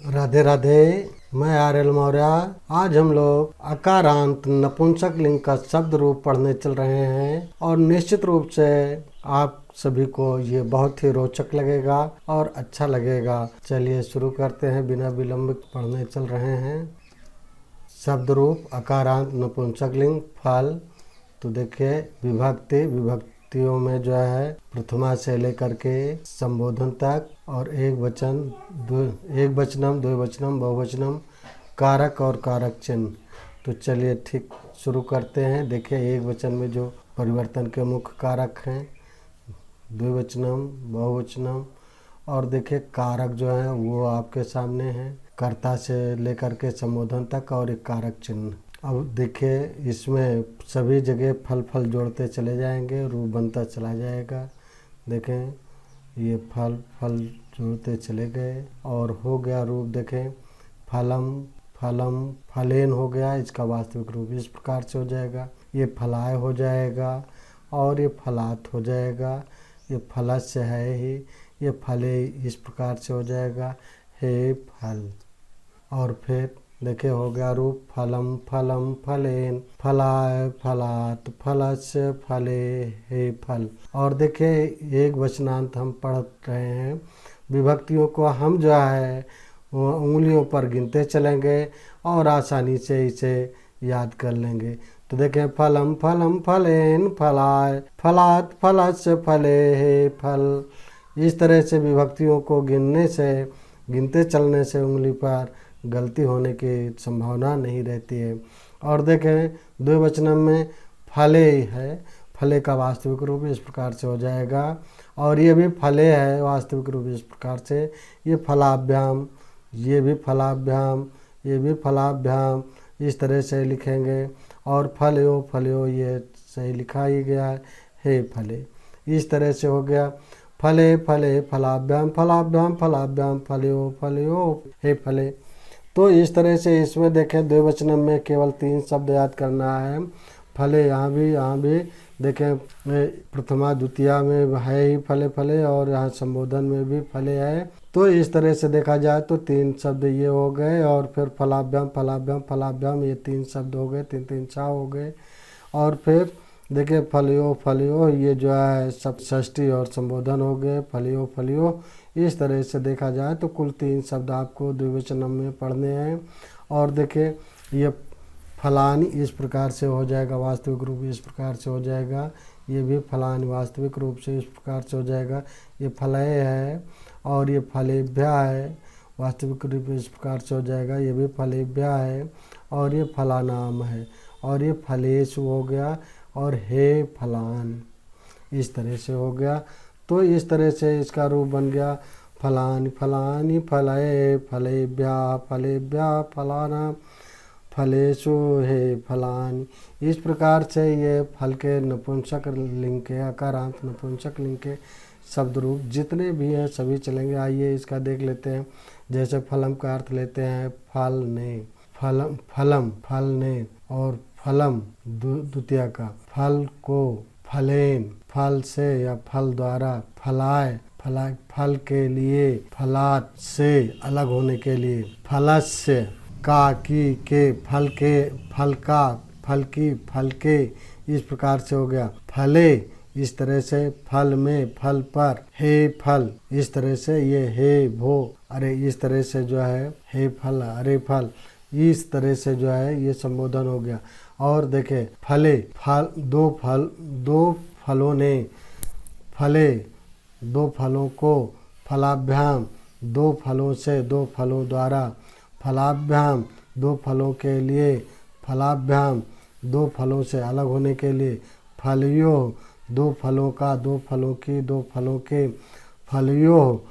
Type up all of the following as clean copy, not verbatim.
राधे राधे। मैं आर्यल मौर्य। आज हम लोग अकारांत नपुंसक लिंग का शब्द रूप पढ़ने चल रहे हैं और निश्चित रूप से आप सभी को ये बहुत ही रोचक लगेगा और अच्छा लगेगा। चलिए शुरू करते हैं, बिना विलंब पढ़ने चल रहे हैं। शब्द रूप अकारांत नपुंसक लिंग फल। तो देखिए विभक्तियों में जो है प्रथमा से लेकर के संबोधन तक और एक वचनम द्विवचनम बहुवचनम कारक और कारक चिन्ह। तो चलिए ठीक शुरू करते हैं। देखिए एक वचन में जो परिवर्तन के मुख्य कारक हैं द्विवचनम बहुवचनम, और देखिए कारक जो है वो आपके सामने हैं, कर्ता से लेकर के संबोधन तक और एक कारक चिन्ह। अब देखिए इसमें सभी जगह फल जोड़ते चले जाएंगे, रूप बनता चला जाएगा। देखें ये फल जोड़ते चले गए और हो गया रूप। देखें फलम फलेन हो गया, इसका वास्तविक रूप इस प्रकार से हो जाएगा। ये फलाय हो जाएगा और ये फलात हो जाएगा। ये फलस्य है ही, ये फले इस प्रकार से हो जाएगा, हे फल। और फिर देखिए हो गया रूप फलम फलेन फलाय फलात फलस्य फले हे फल। और देखिए एक वचनांत हम पढ़ रहे हैं, विभक्तियों को हम जो है वो उंगलियों पर गिनते चलेंगे और आसानी से इसे याद कर लेंगे। तो देखें फलम फलेन फलाय फलात फलस्य फले हे फल। इस तरह से विभक्तियों को गिनते चलने से उंगली पर गलती होने की संभावना नहीं रहती है। और देखें द्विवचनम में फले है, फले का वास्तविक रूप इस प्रकार से हो जाएगा और ये भी फले है, वास्तविक रूप इस प्रकार से। ये फलाभ्याम, ये भी फलाभ्याम, ये भी फलाभ्याम, इस तरह से लिखेंगे। और फल्यो ये सही लिखा ही गया है, हे फले। इस तरह से हो गया फले फलाभ्याम फल्यो हे फले। तो इस तरह से इसमें देखें द्विवचनम में केवल 3 शब्द याद करना है। फले यहाँ भी देखें प्रथमा द्वितीया में है ही फले और यहाँ संबोधन में भी फले है। तो इस तरह से देखा जाए तो 3 शब्द ये हो गए और फिर फलाभ्याम ये 3 शब्द हो गए, 3 सा हो गए। और फिर देखिए फलियो ये जो है सब षष्ठी और संबोधन हो गए, फलियो। इस तरह से देखा जाए तो कुल 3 शब्द आपको द्विवचनम में पढ़ने हैं। और देखिए ये फलानी इस प्रकार से हो जाएगा, वास्तविक रूप इस प्रकार से हो जाएगा। ये भी फलानी वास्तविक रूप से इस प्रकार से हो जाएगा। ये फलय है और ये फलेभ्या है, वास्तविक रूप इस प्रकार से हो जाएगा। ये भी फलेभ्या है और ये फलानाम है और ये फलेश हो गया और हे फलान इस तरह से हो गया। तो इस तरह से इसका रूप बन गया फलानी फलये फलेभ्या फलाना फलेशु हे फलानी। इस प्रकार से ये फल के नपुंसक लिंग के अकारांत नपुंसक लिंग के शब्द रूप जितने भी हैं सभी चलेंगे। आइए इसका देख लेते हैं। जैसे फलम का अर्थ लेते हैं फल ने और फलम द्वितीय का, फल को फलेन फल से या फल द्वारा, फलाय फल के लिए, फलात से अलग होने के लिए, फलस्य का की के, फल का, फल की फल के, इस प्रकार से हो गया। फले इस तरह से, फल में फल पर, हे फल इस तरह से, ये हे भो अरे इस तरह से जो है हे फल अरे फल, इस तरह से जो है ये संबोधन हो गया। और देखे फले दो फलों ने, फले 2 फलों को, फलाभ्याम 2 फलों से 2 फलों द्वारा, फलाभ्याम 2 फलों के लिए, फलाभ्याम 2 फलों से अलग होने के लिए, फलियो 2 फलों का, 2 फलों की, 2 फलों के, फलियो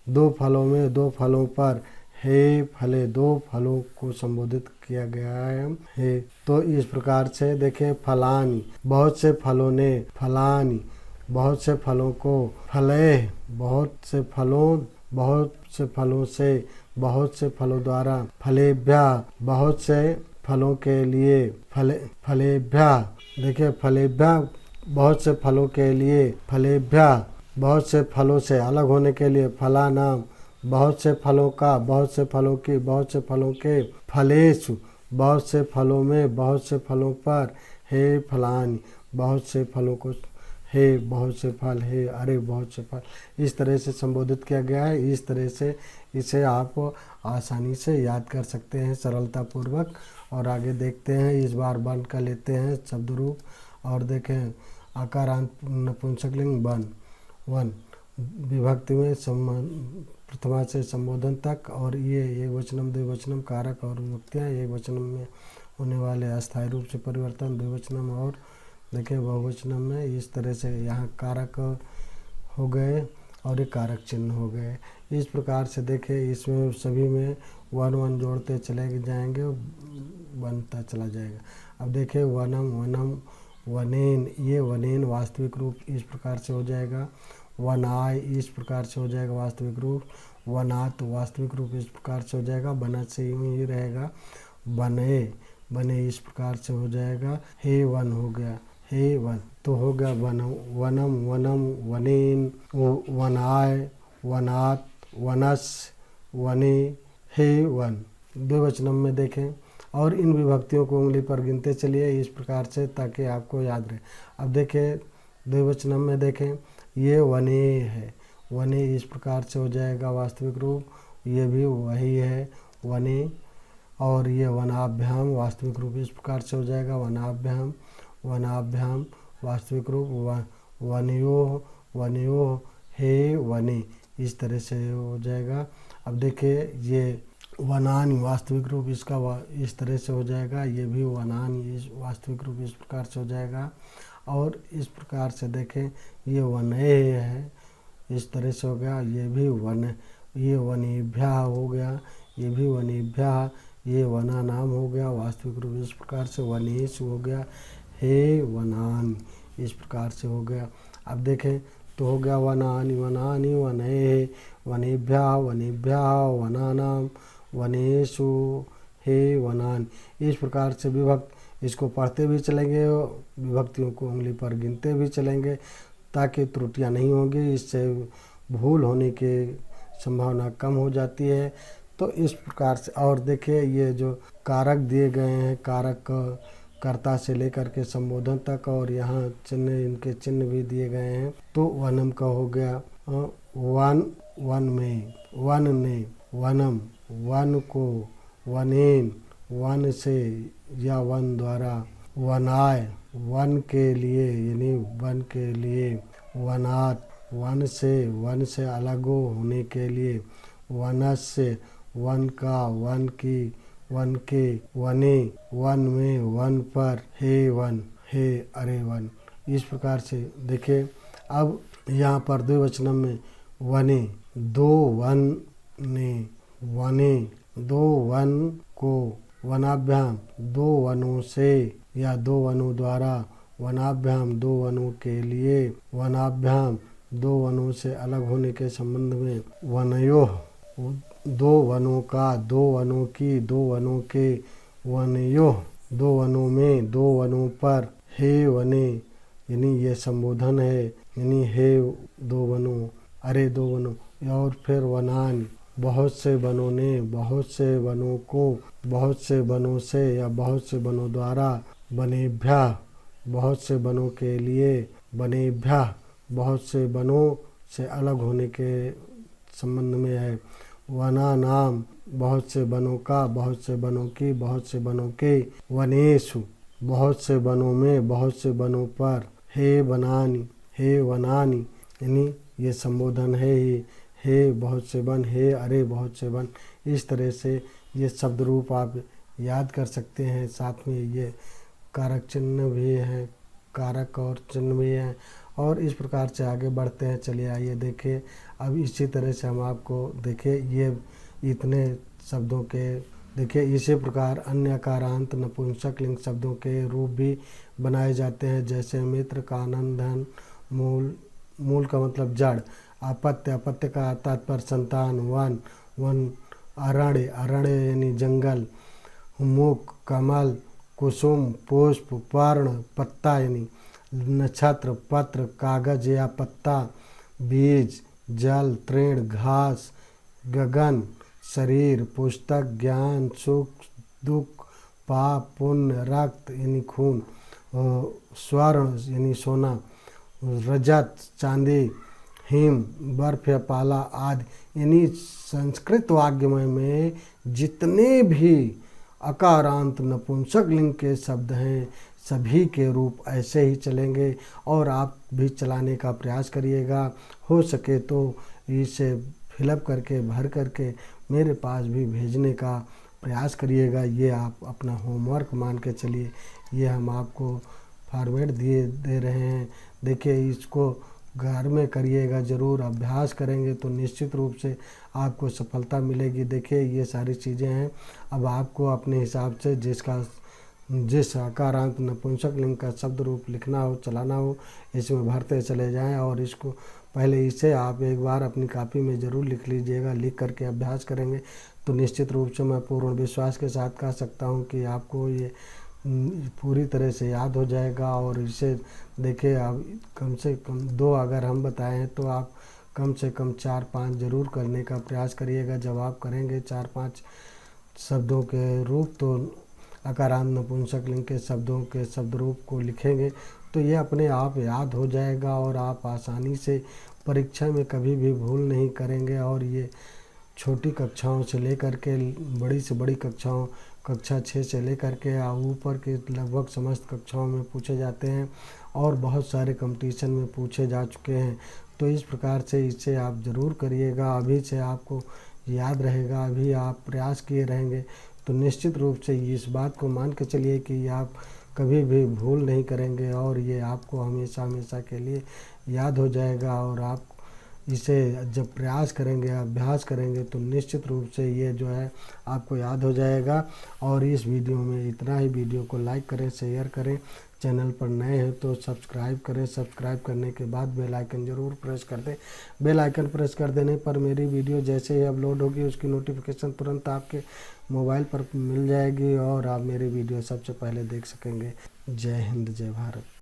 2 फलों में 2 फलों पर, हे फले 2 फलों को संबोधित किया गया है हे। तो इस प्रकार से देखें फलानी बहुत से फलों ने, फलानी बहुत से फलों को, फले बहुत से फलों से, बहुत से फलों द्वारा, फलेभ्या बहुत से फलों के लिए, फलेभ्या देखिए फलेभ्या बहुत से फलों के लिए, फलेभ्या बहुत से फलों से अलग होने के लिए, फलानाम बहुत से फलों का, बहुत से फलों की, बहुत से फलों के, फलेषु बहुत से फलों में, बहुत से फलों पर, हे फलानि बहुत से फलों को, हे बहुत से फल, हे अरे बहुत से फल, इस तरह से संबोधित किया गया है। इस तरह से इसे आप आसानी से याद कर सकते हैं सरलतापूर्वक। और आगे देखते हैं, इस बार वन का लेते हैं शब्द रूप और देखें आकारांत नपुंसकलिंग वन। वन विभक्ति में प्रथमा से संबोधन तक, और ये एक वचनम द्विवचनम कारक और विभक्तियाँ, एक वचनम में होने वाले अस्थायी रूप से परिवर्तन, द्विवचनम और देखिए बहुवचनम में इस तरह से यहाँ कारक हो गए और एक कारक चिन्ह हो गए। इस प्रकार से देखें इसमें सभी में वन वन जोड़ते चले जाएंगे, बनता चला जाएगा। अब देखें वनम वनम वनेन, ये वनेन वास्तविक रूप इस प्रकार से हो जाएगा। वनाय इस प्रकार से हो जाएगा वास्तविक रूप। वनात वास्तविक रूप इस प्रकार से हो जाएगा, बना से यूँ ही रहेगा। बने, बने इस प्रकार से हो जाएगा। हे वन हो गया, हे वन तो हो गया वनम वनम वनेन, वनाय वनात वनस वने, हे वन। द्विवचनम में देखें और इन विभक्तियों को उंगली पर गिनते चलिए इस प्रकार से ताकि आपको याद रहे। अब देखें द्विवचनम में देखें, ये वने है, वने इस प्रकार से हो जाएगा वास्तविक रूप, ये भी वही है वने। और ये वनाभ्याम वास्तविक रूप इस प्रकार से हो जाएगा वनाभ्याम, वनाभ्याम वास्तविक रूप वनयोः, वनयोः हे वने इस तरह से हो जाएगा। अब देखिए ये वनानि वास्तविक रूप इसका इस तरह से हो जाएगा, ये भी वनानि इस वास्तविक रूप इस प्रकार से हो जाएगा। और इस प्रकार से देखें ये वने है इस तरह से हो गया, ये भी वन, ये वनेभ्यः हो गया, ये भी वनेभ्यः, ये वना नाम हो गया वास्तविक रूप इस प्रकार से वनेषु हो गया, हे वनानि इस प्रकार से हो गया। अब देखें तो हो गया वनानि वनानि वनेः, वनेभ्यः वनेभ्यः वनानां वनेषु, हे वनानि इस प्रकार से विभक्त इसको पढ़ते भी चलेंगे, विभक्तियों को उंगली पर गिनते भी चलेंगे ताकि त्रुटियां नहीं होंगी, इससे भूल होने की संभावना कम हो जाती है। तो इस प्रकार से और देखिए ये जो कारक दिए गए हैं, कारक कर्ता से लेकर के संबोधन तक, और यहाँ चिन्ह इनके चिन्ह भी दिए गए हैं। तो वनम का हो गया वन, वन में, वन ने, वनम वन को, वनेन वन से या वन द्वारा, वनाय वन के लिए यानी वन के लिए, वनात वन से अलग होने के लिए, वनस्य वन का, वन की, वन के, वने वन में, वन पर, हे वन, हे अरे वन इस प्रकार से देखिए। अब यहाँ पर द्विवचनम में वने, दो वन ने, वने दो वन को, वनाभ्याम दो वनों से या दो वनों द्वारा, वनाभ्याम दो वनों के लिए, वनाभ्याम दो वनों से अलग होने के संबंध में, वनयोः दो वनों का, दो वनों की, दो वनों के, वनयोः दो वनों में, दो वनों पर, हे वने यानी ये संबोधन है, यानी हे दो वनों, अरे दो वनों। और फिर वनानि बहुत से वनों ने, बहुत से वनों को, बहुत से वनों से या बहुत से वनों द्वारा, वनेभ्यः बहुत से वनों के लिए, वनेभ्यः बहुत से वनों से अलग होने के संबंध में है, वनानां बहुत से वनों का, बहुत से वनों की, बहुत से वनों के, वनेषु बहुत से वनों में, बहुत से वनों पर, हे वनानि, हे वनानि यानी ये संबोधन है ही, हे बहुत से वन, हे अरे बहुत से वन। इस तरह से ये शब्द रूप आप याद कर सकते हैं। साथ में ये कारक चिन्ह भी हैं, कारक और चिन्ह भी हैं, और इस प्रकार से आगे बढ़ते हैं। चलिए आइए देखिए। अब इसी तरह से हम आपको देखिए ये इतने शब्दों के देखिए इसी प्रकार अन्य अकारांत नपुंसक लिंग शब्दों के रूप भी बनाए जाते हैं, जैसे मित्र, कानन, धन, मूल, मूल का मतलब जड़, अपत्य, अपत्य का तात्पर्य संतान, वन, वन, अरण्य, अरण्य यानी जंगल, मुख, कमल, कुसुम, पुष्प, पर्ण, पत्ता यानी नक्षत्र, पत्र, कागज या पत्ता, बीज, जल, तृण, घास गगन, शरीर, पुस्तक, ज्ञान, सुख दुख, पाप पुण्य, रक्त यानी खून, स्वर्ण यानी सोना, रजत चांदी, हिम बर्फ या पाला आदि यानी संस्कृत वाग्मय में जितने भी अकारांत नपुंसक लिंग के शब्द हैं सभी के रूप ऐसे ही चलेंगे और आप भी चलाने का प्रयास करिएगा। हो सके तो इसे फिलअप करके भर करके मेरे पास भी भेजने का प्रयास करिएगा। ये आप अपना होमवर्क मान के चलिए। ये हम आपको फॉर्मेट दे रहे हैं। देखिए इसको घर में करिएगा ज़रूर, अभ्यास करेंगे तो निश्चित रूप से आपको सफलता मिलेगी। देखिए ये सारी चीज़ें हैं। अब आपको अपने हिसाब से जिस अकारांत नपुंसक लिंग का शब्द रूप लिखना हो चलाना हो इसमें भरते चले जाएं और इसको पहले इसे आप एक बार अपनी कॉपी में ज़रूर लिख लीजिएगा। लिख करके अभ्यास करेंगे तो निश्चित रूप से मैं पूर्ण विश्वास के साथ कह सकता हूँ कि आपको ये पूरी तरह से याद हो जाएगा। और इसे देखिए आप कम से कम 2 अगर हम बताएं हैं तो आप कम से कम 4-5 ज़रूर करने का प्रयास करिएगा। जब आप करेंगे 4-5 शब्दों के रूप तो अकारांत नपुंसक लिंग के शब्दों के शब्द रूप को लिखेंगे तो ये अपने आप याद हो जाएगा और आप आसानी से परीक्षा में कभी भी भूल नहीं करेंगे। और ये छोटी कक्षाओं से लेकर के बड़ी से बड़ी कक्षाओं कक्षा 6 से लेकर के ऊपर के लगभग समस्त कक्षाओं में पूछे जाते हैं और बहुत सारे कंपटीशन में पूछे जा चुके हैं। तो इस प्रकार से इसे आप ज़रूर करिएगा। अभी से आपको याद रहेगा, अभी आप प्रयास किए रहेंगे तो निश्चित रूप से इस बात को मान के चलिए कि आप कभी भी भूल नहीं करेंगे और ये आपको हमेशा हमेशा के लिए याद हो जाएगा। और आप इसे जब प्रयास करेंगे अभ्यास करेंगे तो निश्चित रूप से ये जो है आपको याद हो जाएगा। और इस वीडियो में इतना ही। वीडियो को लाइक करें, शेयर करें, चैनल पर नए हैं तो सब्सक्राइब करें। सब्सक्राइब करने के बाद बेल आइकन ज़रूर प्रेस कर दें। बेल आइकन प्रेस कर देने पर मेरी वीडियो जैसे ही अपलोड होगी उसकी नोटिफिकेशन तुरंत आपके मोबाइल पर मिल जाएगी और आप मेरी वीडियो सबसे पहले देख सकेंगे। जय हिंद, जय भारत।